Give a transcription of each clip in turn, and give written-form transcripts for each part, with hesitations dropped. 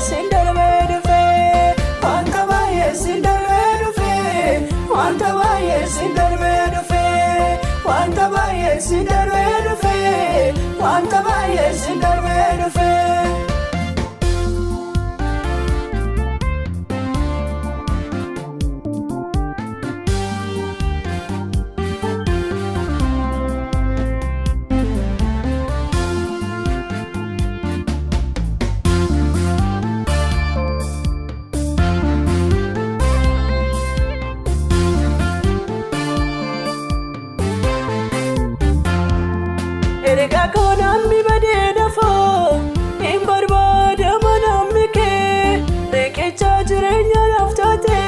sindarbeedufe wanta baay'ee sindarbeedufe wanta baay'ee sindarbeedufe wanta baay'ee sindarbeedufe wanta baay'ee sindarbeedufe. Erga koonammi badeeda foo hin barbaada manammi kee riqicha jireenya naaf taate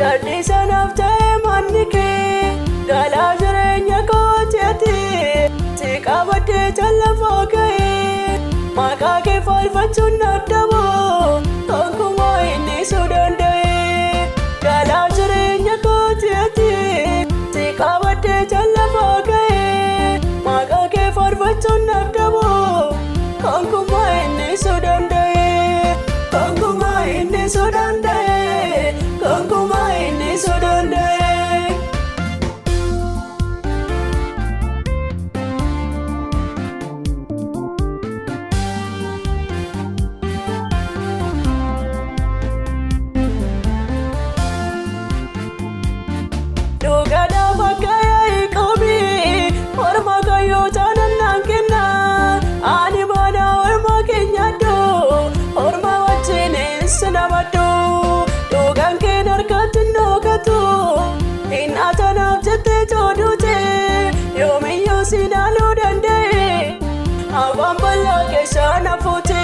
dadhiisa naaf ta'e manni kee galaa jireenya kooti ati si qabattee jallafoo ka'ee maqaa kee faarfachuun dadhaboo gonkumaa innisuu danda'e galaa jireenya kooti ati si qabattee jallafoo ka'ee farfachuun dadhaboo gonkumaa innisuu danda'e gonkumaa innisuu danda'e gonkumaa innisuu danda'e. Dhugaadhaaf akka yaa'ii qabii orma gayyoota ani mana orma keenyadhu orma wajjinis namadhu dhugaan keen harkatti nookatu hin atanaaf jettee joodute yoomiyyuu siin haaluu danda'e afaan bal'aa keessa nafuute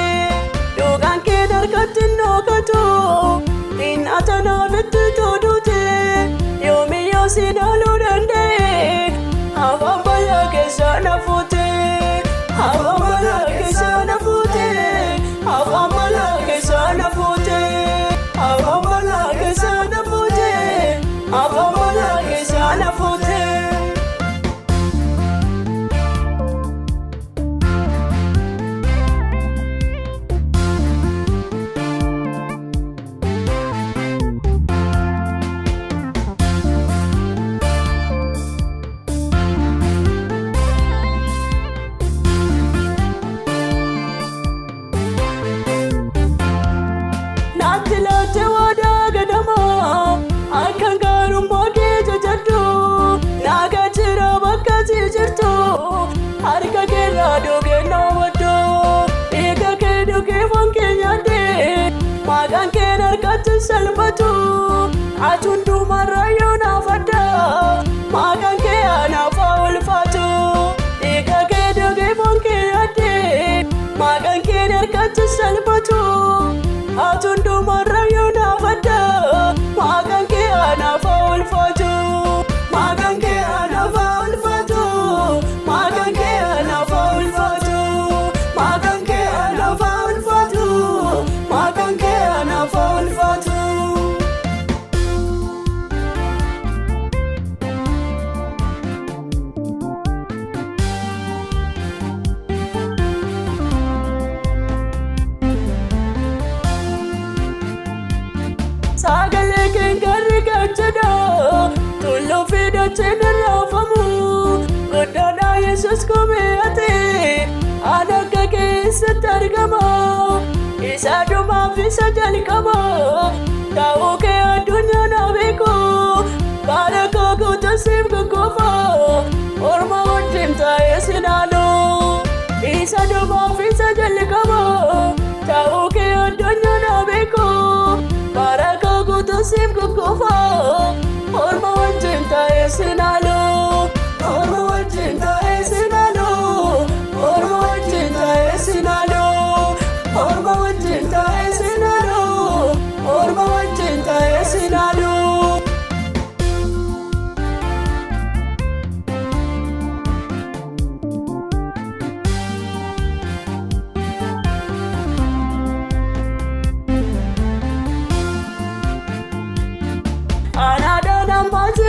dhugaan keen harkatti nookatu hin atanaaf jettee joodute yoomiyyuu siin haaluu danda'e afaan bal'aa keessa nafuute. Avamala kesana fute, avamala kesana fute, avamala kesana fute, avamala kesana fute. Natilate wada gadama akan garummaa kee jajadhu naga jira bakka si jirtu harka keerraa dhugee naawwadhu dhiiga kee dhugee foon kee nyaadhe maqaan keen harkatti salphatu ati hundumarraa yoo naafadha maqaan kee anaaf haa ulfaatu dhiiga kee dhugee foon kee nyaadhe maqaan keen harkatti salphatu ati hundumarraa yoo naafadha maqaan kee anaaf haa ulfaatu maqaan kee anaaf haa ulfaatu maqaan kee anaaf haa ulfaatu maqaan kee anaaf haa ulfaatu maqaan kee anaaf haa ulfaatu. Sagalee keen garri gajjadha tulluu fi dacheen irraafamu guddaadha Yesuus komeeyate ana akka keessatti argama isa dhumaaf isa jalqaba ta'uu kee addunyaa na beeku bara koo guutusiif goggofa orma wajjin taa'ee sin haalu isa dhumaaf isa jalqaba ta'uu kee addunyaa na beeku bara koo guutusiif goggofa orma wajjin taa'ee sin haalu orma wajjin taa'ee sin haalu orma wajjin taa'ee sin haalu orma wajjin taa'ee sin haalu orma wajjin taa'ee sin haalu.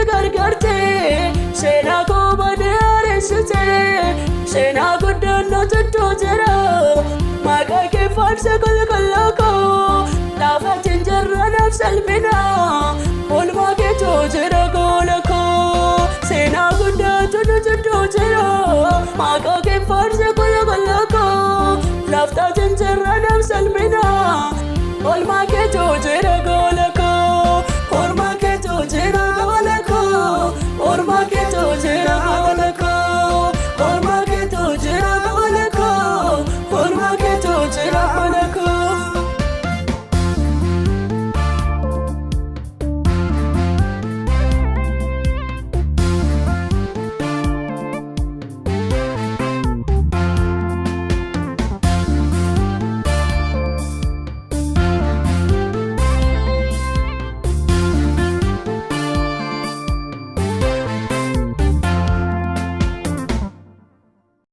gargarte seenaa koo badee areessite seenaa guddannoo tuttuu jira maqaa kee faarsa qalqallaa koo salphina olmaa keetu jira gola koo seenaa guddaatu nu jidduu jira maqaa kee faarsa gola koo laftaa jinjirra nam salphina olmaa keetu jira